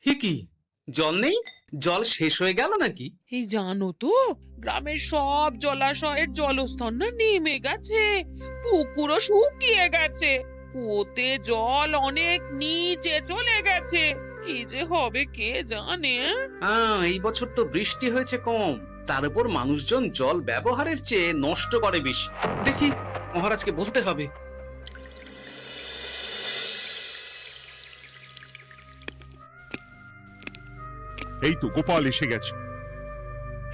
হে কি, জল নেই? জল শেষ হয়ে গেল নাকি? এই জানো তো, গ্রামের সব জলাশয়ের জলস্তর না নেমে গেছে, পুকুরও শুকিয়ে গেছে, কুয়োতে জল অনেক নিচে চলে গেছে। কি যে হবে কে জানে। এই বছর তো বৃষ্টি হয়েছে কম, তার উপর মানুষজন জল ব্যবহারের চেয়ে নষ্ট করে বেশি। দেখি, মহারাজকে বলতে হবে। এই তো গোপাল এসে গেছে।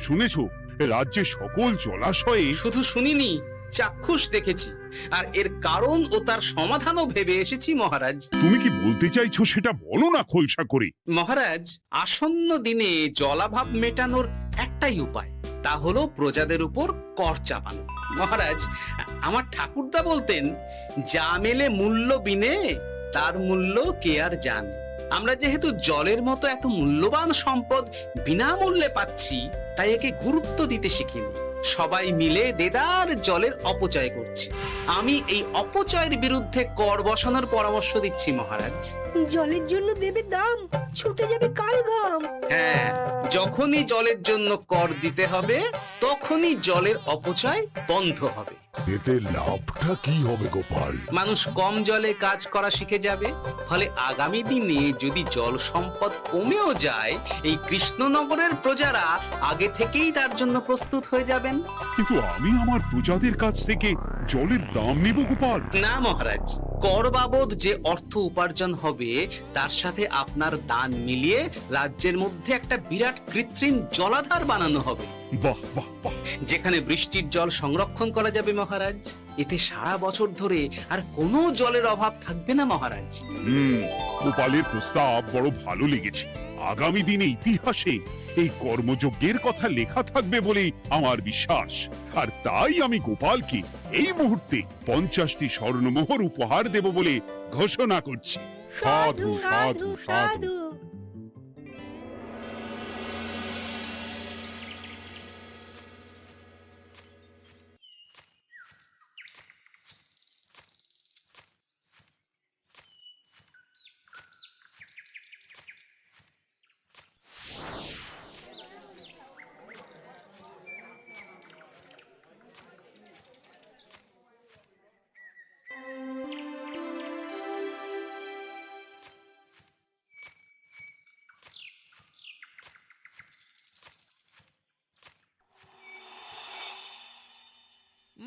শুনেছো, রাজ্যের সকল জলাশয়ে শুধু শুনিনি, চাক্ষুষ দেখেছি, আর এর কারণ ও তার সমাধানও ভেবে এসেছি মহারাজ। তুমি কি বলতে চাইছো সেটা বলো না খোলসা করে। মহারাজ, আসন্ন দিনে জলাভাব মেটানোর একটাই উপায়, তা হলো প্রজাদের উপর কর চাপানো। মহারাজ, আমার ঠাকুরদা বলতেন, যা মেলে মূল্য বিনে তার মূল্য কে আর জানে। আমরা যেহেতু জলের মতো এত মূল্যবান সম্পদ বিনামূল্যে পাচ্ছি, তাই একে গুরুত্ব দিতে শিখিনি। সবাই মিলে দেদার জলের অপচয় করছি। আমি এই অপচয়ের বিরুদ্ধে কর বসানোর পরামর্শ দিচ্ছি মহারাজ। জলের জন্য দেবে দাম, ছুটে যাবে কাল ঘাম। হ্যাঁ, যখনই জলের জন্য কর দিতে হবে, তখনই জলের অপচয় বন্ধ হবে। এতে লাভটা কি হবে গোপাল? মানুষ কম জলে কাজ করা শিখে যাবে, ফলে আগামী দিনে যদি জল সম্পদ কমেও যায়, এই কৃষ্ণনগরের প্রজারা আগে থেকেই তার জন্য প্রস্তুত হয়ে যাবেন। কিন্তু আমি আমার প্রজাদের কাছ থেকে জলের দাম নেব গোপাল? না মহারাজ, কর বাবদ যে অর্থ উপার্জন হবে, তার সাথে আপনার দান মিলিয়ে রাজ্যের মধ্যে একটা বিরাট কৃত্রিম জলাধার বানানো হবে, বাহ বাহ বাহ! যেখানে বৃষ্টির জল সংরক্ষণ করা যাবে মহারাজ। এতে সারা বছর ধরে আর কোনো জলের অভাব থাকবে না মহারাজ। গোপালের প্রস্তাব বড় ভালো লেগেছে। আগামী দিনে ইতিহাসে এই কর্মযজ্ঞের কথা লেখা থাকবে বলেই আমার বিশ্বাস। আর তাই আমি গোপালকে এই মুহূর্তে 50টি স্বর্ণমোহর উপহার দেব বলে ঘোষণা করছি। সাধু সাধু সাধু।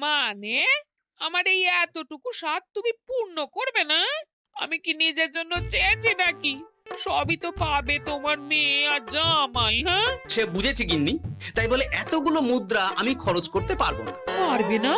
মানে আমার এই এতটুকু স্বাদ তুমি পূর্ণ করবে না? আমি কি নিজের জন্য চেয়েছি নাকি? সবই তো পাবে তোমার মেয়ে আর জামাই। হ্যাঁ, সে বুঝেছি গিন্নি, তাই বলে এতগুলো মুদ্রা আমি খরচ করতে পারবো না। পারবে না?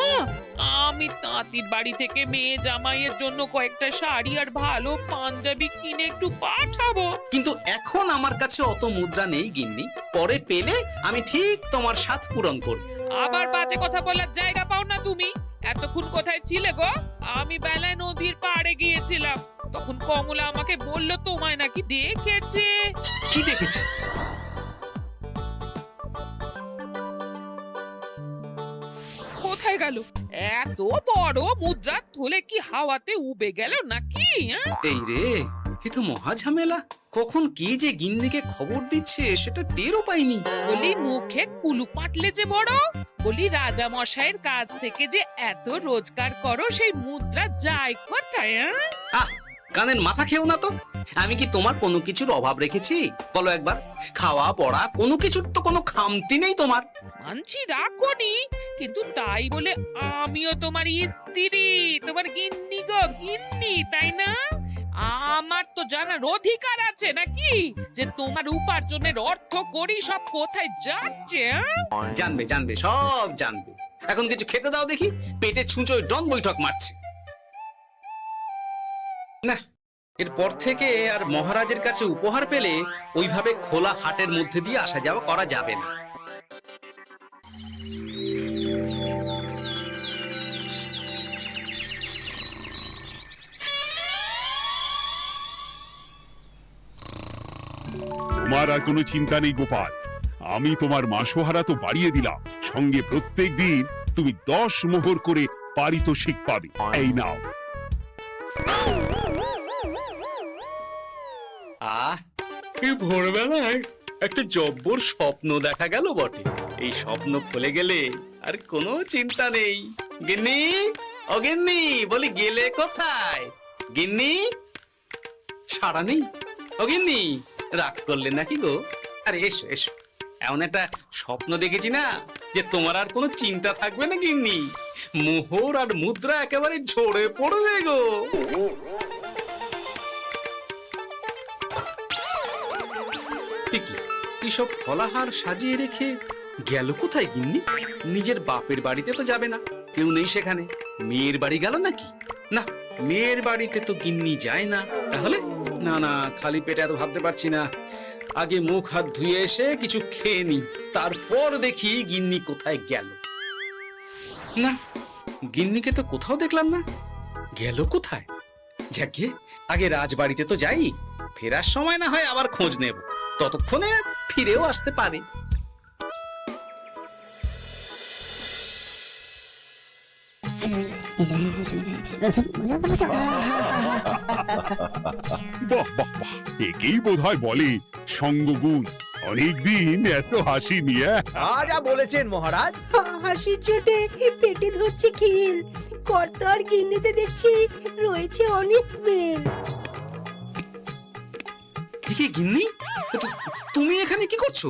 আমি তাঁতির বাড়ি থেকে মেয়ে জামাইয়ের জন্য কয়েকটা শাড়ি আর ভালো পাঞ্জাবি কিনে একটু পাঠাবো। কিন্তু এখন আমার কাছে অত মুদ্রা নেই গিন্নি, পরে পেলে আমি ঠিক তোমার স্বাদ পূরণ করব। আবার বাজে কথা বলার জায়গা পাও না তুমি। এতক্ষণ কোথায় ছিলে গো? আমি বেলায় নদীর পাড়ে গিয়েছিলাম, তখন কমলা আমাকে বললো তোমায় নাকি দেখেছে। কি দেখেছি? কোথায় গেল? এত বড় মুদ্রা থলে কি হাওয়াতে উবে গেল নাকি? এই রে, এ তো মহা ঝামেলা। কখন কি যে গিন্নিকে খবর দিচ্ছে সেটা টেরও পাইনি। বলি মুখে কুলু পাটলে যে বড়, বলি রাজা মশাইয়ের কাছ থেকে যে এত রোজগার করো, সেই মুদ্রা যায় কোথায়? আহ, কানের মাথা খেও না তো। আমি কি তোমার কোনো কিছুর অভাব রেখেছি? বলো একবার। খাওয়া পড়া কোনো কিছুর তো কোনো খামতি নেই তোমার। মানছি রাখোনি, কিন্তু তাই বলে আমিও তোমার স্ত্রী, তোমার গিন্নি গো গিন্নি, তাই না? আমার তো জানার অধিকার আছে নাকি যে তোমার উপার্জনের অর্থ করি সব কোথায় যাচ্ছে? জানবে জানবে, সব জানবে। এখন কিছু খেতে দাও দেখি, পেটে ছুঁচোয় ডন বৈঠক মারছে। না, এরপর থেকে আর মহারাজের কাছে উপহার পেলে ওইভাবে খোলা হাটের মধ্যে দিয়ে আসা যাওয়া করা যাবে না। তোমার আর কোনো চিন্তা নেই গোপাল। আমি তোমার মাসোহারা তো বাড়িয়ে দিলাম, সঙ্গে প্রত্যেক দিন তুমি 10 মোহর করে পারিতোষিক পাবে। এই নাও। আহ, এই ভোরবেলায় একটা জব্বর স্বপ্ন দেখা গেল বটে। এই স্বপ্ন খুলে গেলে আর কোনো চিন্তা নেই। গিন্নি, ও গিন্নি, বলি গেলে কোথায়? গিন্নি, সারা নেই। ও গিন্নি, রাগ করলে নাকি গো? আরে এসো এসো, এমন একটা স্বপ্ন দেখেছি না যে তোমার আর কোনো চিন্তা থাকবে না গিন্নি। মোহর আর মুদ্রা একেবারে ঝরে পড়বে গো। এইসব ফলাহার সাজিয়ে রেখে গেল কোথায় গিন্নি? নিজের বাপের বাড়িতে তো যাবে না, কেউ নেই সেখানে। মেয়ের বাড়ি গেল নাকি? না, মেয়ের বাড়িতে তো গিন্নি যায় না। তাহলে না না, খালি পেটে এত ভাবতে পারছি না। আগে মুখ হাত ধুয়ে এসে কিছু খেয়ে নি, তারপর দেখি গিন্নি কোথায় গেল। না, গিন্নিকে তো কোথাও দেখলাম না। গেল কোথায়? যাকে আগে রাজবাড়িতে তো যাই, ফেরার সময় না হয় আবার খোঁজ নেব, ততক্ষণে ফিরেও আসতে পারে। বাহ বাহ বাহ, একেই বোধহয় বলে সঙ্গগুণ। অনেকদিন এত হাসি নিয়ে। যা বলেছেন মহারাজ। হাসির চোটে পেটে ধরছে খিল। কর্তার গিন্নিতে দেখছি রয়েছে অনেক মেল। কি গিন্নি, তুমি এখানে কি করছো?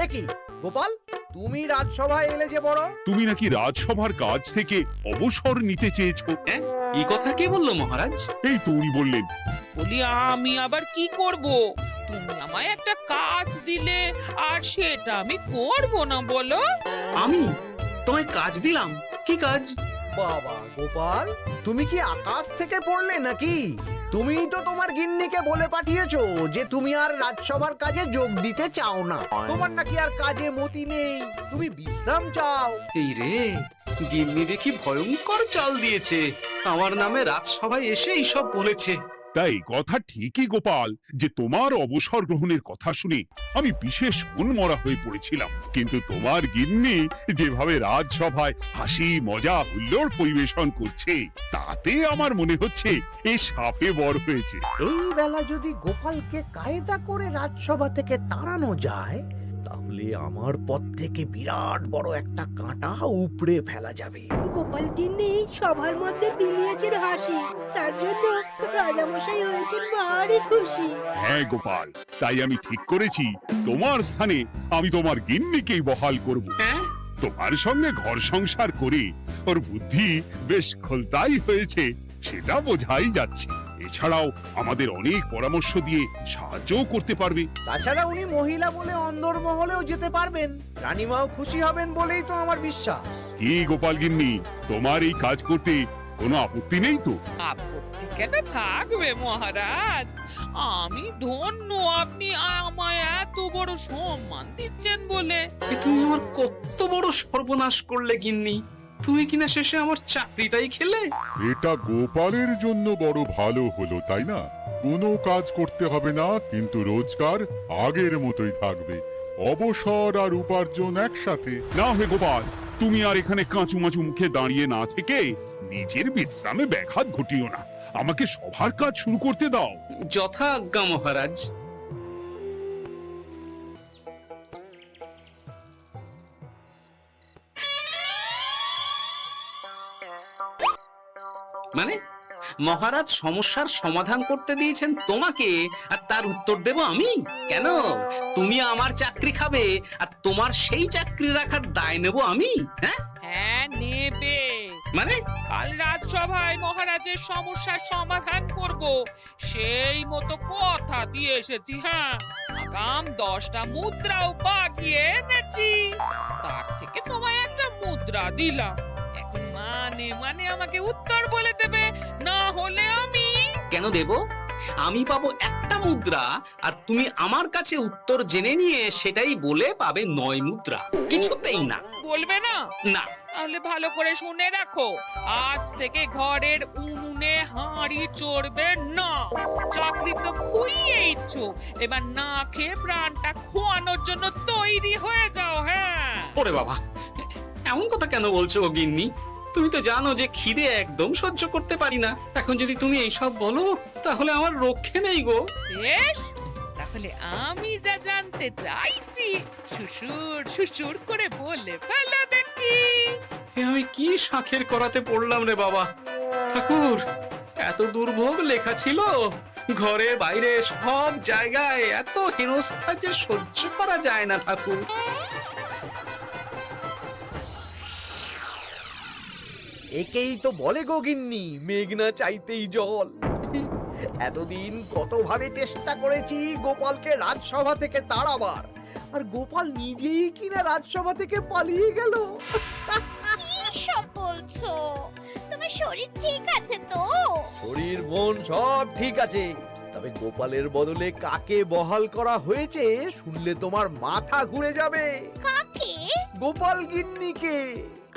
একই গোপাল, তুমি রাজসভায় এলে যে বড়। তুমি নাকি রাজসভার কাজ থেকে অবসর নিতে চেয়েছো? হ্যাঁ, এই কথা কে বললো মহারাজ? এই তো উনি বললেন। বলি আমি আবার কি করব? তুমি আমায় একটা কাজ দিলে আর সেটা আমি করব না বলো? আমি তোমায় কাজ দিলাম? কি কাজ? বাবা গোপাল, তুমি কি আকাশ থেকে পড়লে নাকি? তুমিই তো তোমার গিন্নিকে বলে পাঠিয়েছো যে তুমি আর রাজসভার কাজে যোগ দিতে চাও না। তোমার নাকি আর কাজে মতি নেই, তুমি বিশ্রাম চাও। এই রে, গিন্নি দেখি ভয়ঙ্কর চাল দিয়েছে। আমার নামে রাজসভায় এসে এইসব বলেছে। তাই কথা ঠিকই গোপাল, যে তোমার অবসর গ্রহণের কথা শুনে আমি বিশেষ মনমরা হয়ে পড়েছিলাম। কিন্তু তোমার গিন্নি যেভাবে রাজসভায় হাসি মজা হুল্লোড় পরিবেশন করছে, তাতে আমার মনে হচ্ছে এ সাপে বড় হয়েছে। এই বেলা যদি গোপালকে কায়দা করে রাজসভা থেকে তাড়ানো যায়, তাহলে আমার পথ থেকে বিরাট বড় একটা কাঁটা উপড়ে ফেলা যাবে। গোপাল গিন্নি সবার মধ্যে বিলিয়েছেন হাসি, তার জন্য রাজামশাই হয়েছেন ভারী খুশি। হ্যাঁ গোপাল, তাই আমি ঠিক করেছি তোমার স্থানে আমি তোমার গিন্নিকেই বহাল করব। হ্যাঁ, তোমার সঙ্গে ঘর সংসার করে ওর বুদ্ধি বেশ খোলতাই হয়েছে, সেটা বোঝাই যাচ্ছে। এছাড়াও আমাদের অনেক পরামর্শ দিয়ে সাহায্যও করতে পারবে। তাছাড়া উনি মহিলা বলে অন্দরমহলেও যেতে পারবেন, রানীমাও খুশি হবেন বলেই তো আমার বিশ্বাস। কি গোপাল গিন্নি, তোমার এই কাজ করতে কোনো আপত্তি নেই তো? আপত্তি কেন থাকবে মহারাজ? আমি ধন্য আপনি আমায় এত বড় সম্মান দিচ্ছেন বলে। এ তুমি আমার কত বড় সর্বনাশ করলে গিন্নি। তুমি কিনা শেষে আমার চাকরিটাই খেলে। এটা গোপালের জন্য বড় ভালো হলো, তাই না? কোনো কাজ করতে হবে না, কিন্তু রোজগার আগের মতোই থাকবে। অবসর আর উপার্জন একসাথে। না হে গোপাল, তুমি আর এখানে কাঁচু মাচু মুখে দাঁড়িয়ে না থেকে নিজের বিশ্রামে ব্যাঘাত ঘটিও না। আমাকে সবার কাজ শুরু করতে দাও। যথা আজ্ঞা মহারাজ। মানে মহারাজ সমস্যার সমাধান করতে দিয়েছেন তোমাকে, আর তার উত্তর দেব আমি? কেন? তুমি আমার চাকরি খাবে আর তোমার সেই চাকরি রাখার দায় নেব আমি? হ্যাঁ হ্যাঁ, নেবে। মানে কাল রাজসভায় মহারাজের সমস্যার সমাধান করব, সেই মতো কথা দিয়ে এসেছি। হ্যাঁ, আগাম 10টা মুদ্রাও পাকিয়ে এনেছি। তার থেকে তোমায় একটা মুদ্রা দিলাম। এখন মানে মানে আমাকে উত্তর বলে দেবে, না হলে আমি কেন দেব? আমি পাবো একটা মুদ্রা, আর তুমি আমার কাছে উত্তর জেনে নিয়ে সেটাই বলে পাবে 9 মুদ্রা। কিছুতেই না। বলবে না? না। তাহলে ভালো করে শুনে রাখো, আজ থেকে ঘরের উনুনে হাঁড়ি চড়বে না। চাকরি তো খুইয়েইছ, এবার না খেয়ে প্রাণটা খোয়ানোর জন্য তৈরি হয়ে যাও। হ্যাঁ। ওরে বাবা, এমন কথা কেন বলছো গো গিন্নি? তুমি তো জানো যে খিদে একদম সহ্য করতে পারি না। এখন যদি তুমি এইসব বলো, তাহলে আমার রক্ষে নেই গো। বেশ, তা তাহলে আমি যা জানতে চাইছি শ্বশুর শ্বশুর করে বলে ফেলো দেখি। এ আমি কি শাঁখের করাতে পড়লাম রে বাবা। ঠাকুর, এত দুর্ভোগ লেখা ছিল, ঘরে বাইরে সব জায়গায় এত হেনস্থা যে সহ্য করা যায় না ঠাকুর। একেই তো বলে গো গিন্নি, মেঘ না চাইতেই জল। এতদিন কতভাবে চেষ্টা করেছি গোপালকে রাজসভা থেকে তাড়াবার, আর গোপাল নিজেই কিনা রাজসভা থেকে পালিয়ে গেল। সব বলছো? তোমার শরীর ঠিক আছে তো? শরীর মন সব ঠিক আছে, তবে গোপালের বদলে কাকে বহাল করা হয়েছে শুনলে তোমার মাথা ঘুরে যাবে। কাকে? গোপাল গিন্নিকে।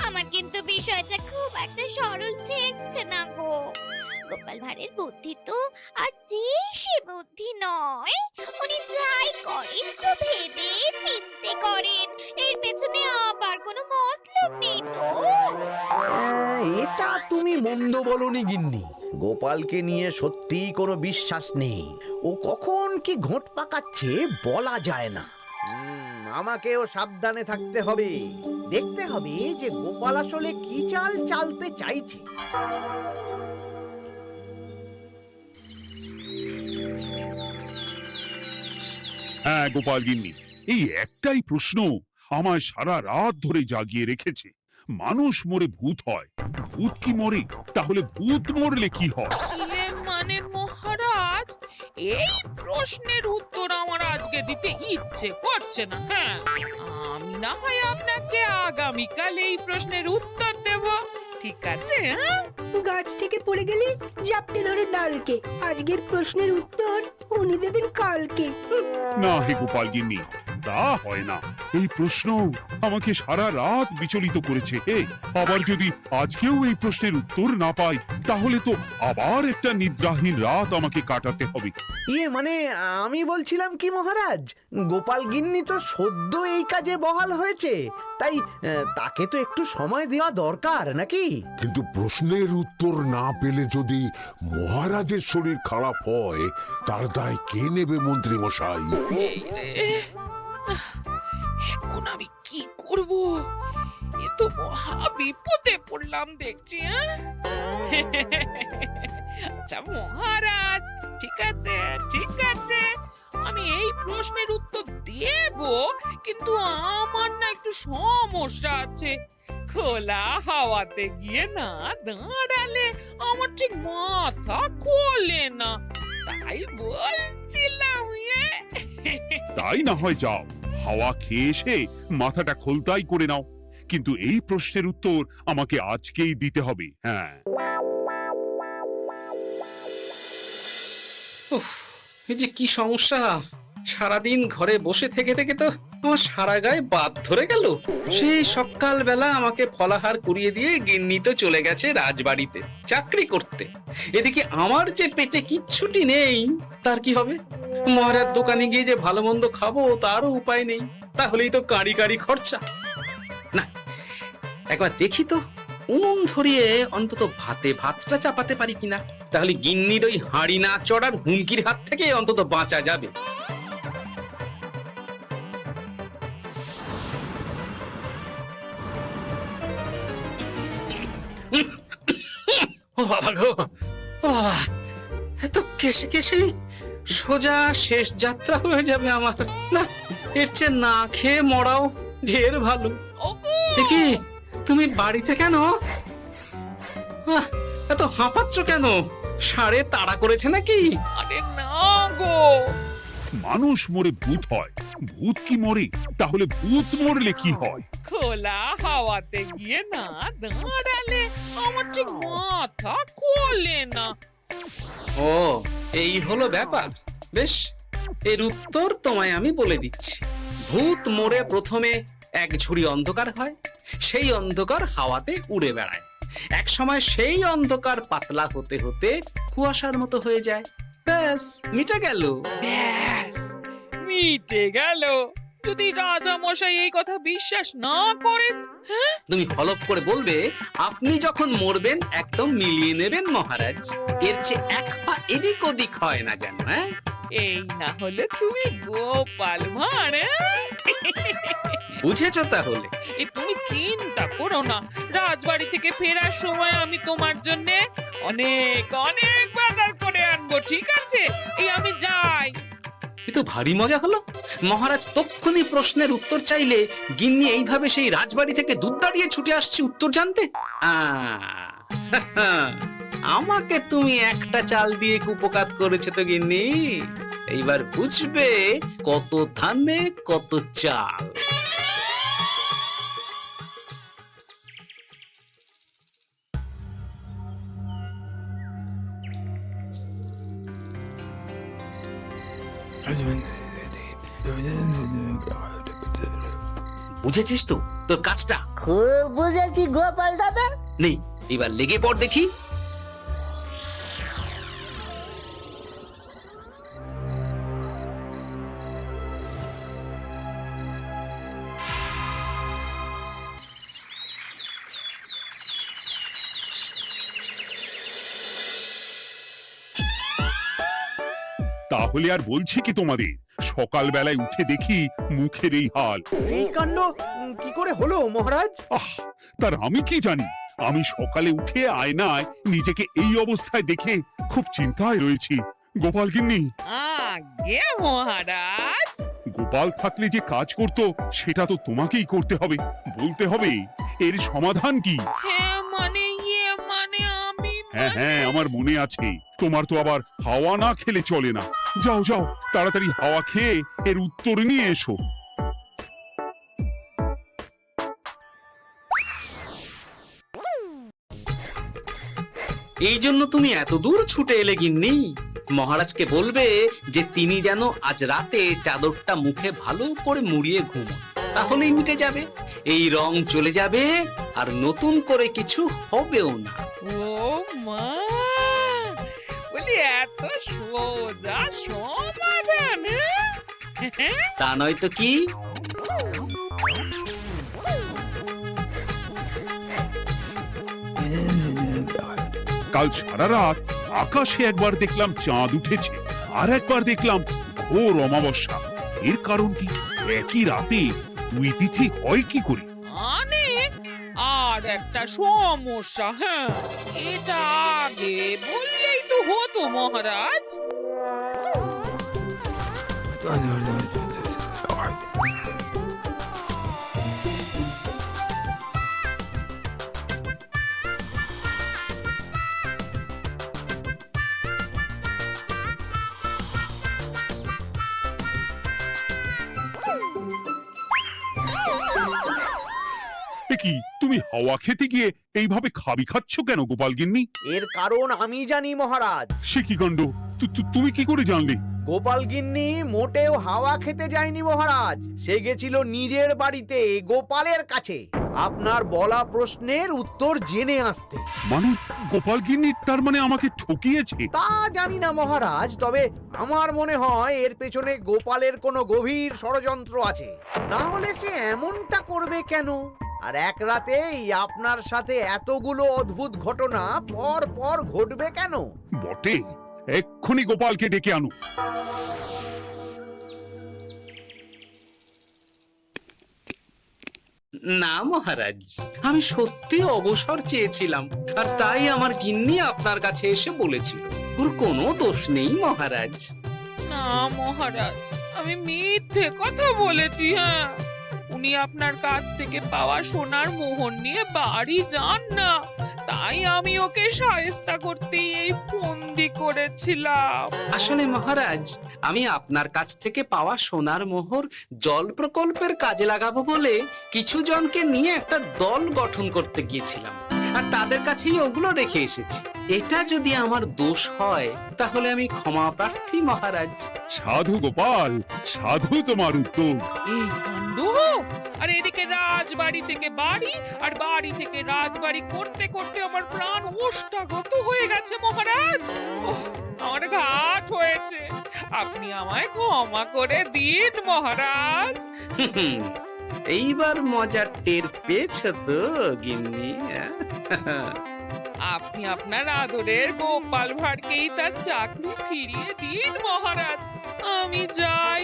আমার কিন্তু বিষয়টা খুব একটা সরল ঠেকছে না গো। গোপাল ভাঁড়ের বুদ্ধি তো আর যে সে বুদ্ধি নয়। উনি যাই করেন খুব ভেবে চিন্তে করেন, এর পেছনে আবার কোনো মতলব নেই তো। এটা তুমি মন্দ বলনি গিন্নি, গোপালকে নিয়ে সত্যি কোনো বিশ্বাস নেই। ও কখন কি ঘোট পাকাচ্ছে বলা যায় না। আমাকেও সাবধানে থাকতে হবে, দেখতে হবে যে গোপাল আসলে কি চাল চালতে চাইছে। হ্যাঁ গোপাল গিন্নি, এই একটাই প্রশ্ন আমায় সারা রাত ধরে জাগিয়ে রেখেছে। মানুষ মরে ভূত হয়, ভূত কি মরে? তাহলে ভূত মরলে কি হয়? ইয়ে মানে মহারাজ, এই প্রশ্নের উত্তর আমার আজকে দিতে ইচ্ছে করছে না। হ্যাঁ, আমি না হয় আপনাকে আগামীকাল এই প্রশ্নের উত্তর দেব, ঠিক আছে? হ্যাঁ, গাছ থেকে পড়ে গেলে জাপটে ধরে ডালকে। আজকের প্রশ্নের উত্তর উনি দেবেন কালকে। না হে গোপাল গিন্নি, তা হয় না। এই প্রশ্ন আমাকে সারা রাত বিচলিত করেছে। আবার যদি আজকেও এই প্রশ্নের উত্তর না পাই, তাহলে তো আবার একটা নিদ্রাহীন রাত আমাকে কাটাতে হবে। ইয়ে মানে আমি বলছিলাম কি মহারাজ, গোপাল গিন্নি তো সদ্য এই কাজে বহাল হয়েছে, তাই তাকে তো একটু সময় দেওয়া দরকার নাকি? কিন্তু প্রশ্নের উত্তর না পেলে যদি মহারাজের শরীর খারাপ হয়, তার দায় কে নেবে মন্ত্রী মশাই? এই রে, এখন আমি কি করব? এ তো মহা বিপদে পড়লাম দেখছি। আচ্ছা মহারাজ, ঠিক আছে ঠিক আছে, আমি এই প্রশ্নের উত্তর দেব, কিন্তু আমার না একটু সমস্যা আছে। খোলা হাওয়াতে গিয়ে না দাঁড়ালে আমার ঠিক মাথা খোলে না, তাই বলছিলাম। তাই না হয় যাও, হাওয়া খেয়ে এসে মাথাটা খোলতাই করে নাও, কিন্তু এই প্রশ্নের উত্তর আমাকে আজকেই দিতে হবে। হ্যাঁ, উফ, এই যে কি সমস্যা! সারাদিন ঘরে বসে থেকে থেকে তো আমার সারা গায়ে বাদ ধরে গেল। সেই সকালবেলা আমাকে ফলাহার করিয়ে দিয়ে গিন্নি তো চলে গেছে রাজবাড়িতে চাকরি করতে। এদিকে আমার যে পেটে কিচ্ছুটি নেই, তার কি হবে? মহারাজ দোকানে গিয়ে যে ভালো মন্দ খাবো তারও উপায় নেই, তাহলেই তো কাঁড়ি কাঁড়ি খরচা। না, একবার দেখি তো উনুন ধরিয়ে অন্তত ভাতটা চাপাতে পারি কিনা, তাহলে গিন্নির ওই হাঁড়ি না চড়ার হুমকির হাত থেকে অন্তত বাঁচা যাবে। ও বাবা গো, ও বাবা, এত কেসে কেসে সোজা শেষ যাত্রা হয়ে যাবে আমার। না, এর চেয়ে না খেয়ে মরাও ঢের ভালো। দেখি তুমি বাড়িতে কেন? এত হাঁপাচ্ছ কেন? ষাঁড়ে তাড়া করেছে নাকি? আরে না গো, মানুষ মরে ভূত হয়, ভূত কি মরে? তাহলে ভূত মরলে কি হয়? খোলা হাওয়াতে গিয়ে না দাঁড়ালে আমার ঠিক মাথা খোলে না। ও, এই হলো ব্যাপার। বেশ, এর উত্তর তোমায় আমি বলে দিচ্ছি। ভূত মরে প্রথমে এক ঝুড়ি অন্ধকার হয়, সেই অন্ধকার হাওয়াতে উড়ে বেড়ায়। এক সময় সেই অন্ধকার পাতলা হতে হতে কুয়াশার মতো হয়ে যায়। ব্যাস, মিটে গেল। ব্যাস, মিটে গেল। যদি রাজা মশাই এই কথা বিশ্বাস না করেন, তুমি হলপ করে বলবে আপনি যখন মরবেন একদম মিলিয়ে নেবেন মহারাজ, এর চেয়ে এক পা এদিক ওদিক হয় না যেন। হ্যাঁ, এই না হলে তুমি গোপাল ভাঁড় বুঝেছো তাহলে? এই তুমি চিন্তা করো না, রাজবাড়ি থেকে ফেরার সময় আমি তোমার জন্য অনেক অনেক বাজার করে আনবো, ঠিক আছে? এই আমি যাই। এ তো ভারী মজা হলো। মহারাজ তক্ষুনি প্রশ্নের উত্তর চাইলে গিন্নি এইভাবে সেই রাজবাড়ি থেকে দুধ দাঁড়িয়ে ছুটে আসছে উত্তর জানতে। আমাকে তুমি একটা চাল দিয়ে কুপকাত করেছো তো গিন্নি। এইবার বুঝবে কত ধানে কত চাল। বুঝেছিস তো তোর কাজটা? খুব বুঝেছি গোপাল দাদা। নেই, এবার লেগে পড় দেখি। তাহলে আর বলছি কি তোমাদের, সকালবেলায় উঠে দেখি মুখের এই হাল। এই কাণ্ড কি করে হলো মহারাজ? আহ, তার আমি কি জানি। আমি সকালে উঠে আয়নায় নিজেকে এই অবস্থায় দেখে খুব চিন্তায় রয়েছি। গোপাল গিন্নি, আগে মহারাজ, গোপাল থাকলে যে কাজ করতো সেটা তো তোমাকেই করতে হবে, বলতে হবে এর সমাধান কি। হ্যাঁ মানে আমি হ্যাঁ হ্যাঁ, আমার মনে আছে। তোমার তো আবার হাওয়া না খেলে চলে না। যাও যাও, তাড়াতাড়ি হাওয়া খেয়ে এর উত্তর নিয়ে এসো। এই জন্য তুমি এত দূর ছুটে এলে গিন্নি? মহারাজকে বলবে যে তিনি যেন আজ রাতে চাদরটা মুখে ভালো করে মুড়িয়ে ঘুমোন, তাহলেই মিটে যাবে। এই রং চলে যাবে আর নতুন করে কিছু হবেও না। ও মা, বলি এত সোজা সমাধান? হ্যাঁ? তা নয় তো কি? কাল সারা রাত আকাশে একবার দেখলাম চাঁদ উঠেছে, আর একবার দেখলাম ঘোর অমাবস্যা। এর কারণ কি? একই রাতে দুই তিথি হয় কি করে? মানে আর একটা সমস্যা। হ্যাঁ, এটা আগে বললেই তো হতো মহারাজ। এ কি, তুমি হাওয়া খেতে গিয়ে এইভাবে খাবি খাচ্ছ কেন গোপাল গিন্নি? এর কারণ আমি জানি মহারাজ। সে কি কাণ্ড! তুমি কি করে জানলে? গোপাল গিন্নি মোটেও হাওয়া খেতে যায়নি মহারাজ, সে গেছিল নিজের বাড়িতে গোপালের কাছে আপনার বলা প্রশ্নের উত্তর জেনে আসতে। মানে গোপাল গিন্নি তার মানে আমাকে ঠকিয়েছে? তা জানি না মহারাজ, তবে আমার মনে হয় এর পেছনে গোপালের কোনো গভীর ষড়যন্ত্র আছে, না হলে সে এমনটা করবে কেন? আর এক রাতেই আপনার সাথে এতগুলো অদ্ভুত ঘটনা পর পর ঘটবে কেন? বটে, এক্ষুনি গোপালকে ডেকে আনো। না মহারাজ, আমি সত্যি অবসর চেয়েছিলাম, আর তাই আমার গিন্নি আপনার কাছে এসে বলেছিল। ওর কোনো দোষ নেই মহারাজ। না মহারাজ, আমি মিথ্যে কথা বলেছি। হ্যাঁ, উনি আপনার কাছ থেকে পাওয়া সোনার মোহর নিয়ে বাড়ি যান না, তাই আমি ওকে শায়েস্তা করতে এই ফন্দি করেছিলাম। আসলে মহারাজ, আমি আপনার কাছ থেকে পাওয়া সোনার মোহর জল প্রকল্পের কাজে লাগাবো বলে কিছু জনকে নিয়ে একটা দল গঠন করতে গিয়েছিলাম, আর তাদের কাছেই ওগুলো রেখে এসেছি। এটা যদি আমার দোষ হয় তাহলে আমি ক্ষমা প্রার্থী মহারাজ। সাধু গোপাল, সাধু তোমার উত্তর। এই কাণ্ড! আর এদিকে রাজবাড়ি থেকে বাড়ি, আর বাড়ি থেকে রাজবাড়ি করতে করতে আমার প্রাণ ওষ্ঠাগত হয়ে গেছে মহারাজ। ওহ, আমার ঘাট হয়েছে, আপনি আমায় ক্ষমা করে দিন মহারাজ। এইবার মজার টের পেয়েছ তো গিন্নি? আপনি আপনার আদরের গোপাল ভাঁড়কেই তার চাকরি ফিরিয়ে দিন মহারাজ। আমি যাই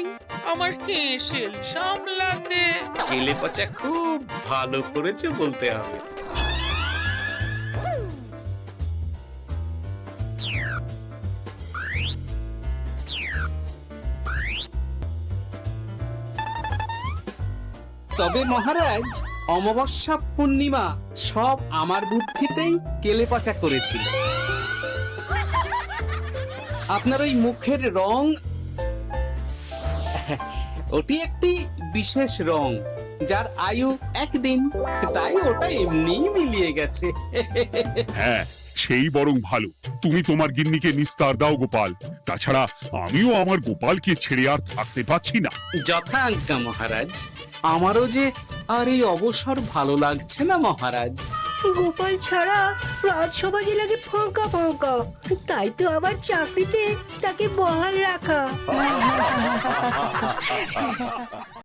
আমার হেসেল সামলাতে। কেলে পচা খুব ভালো করেছে বলতে হবে। তবে মহারাজ, অমাবস্যা পূর্ণিমা সব আমার বুদ্ধিতেই কেলেপচা করেছিল। আপনার ওই মুখের রং, ওটি একটি বিশেষ রং যার আয়ু একদিন, তাই ওটা এমনিই মিলিয়ে গেছে। হ্যাঁ, সেই বরং ভালো। তুমি তোমার গিন্নিকে নিস্তার দাও গোপাল। তাছাড়া আমিও আমার গোপালকে ছেড়ে আর থাকতে পারছি না। যথা আজ্ঞা মহারাজ। আমারও যে আর এই অবসর ভালো লাগছে না মহারাজ। গোপাল ছাড়া রাজসভা যে লাগে ফাঁকা ফাঁকা, তাই তো আবার চাকরিতে তাকে বহাল রাখা।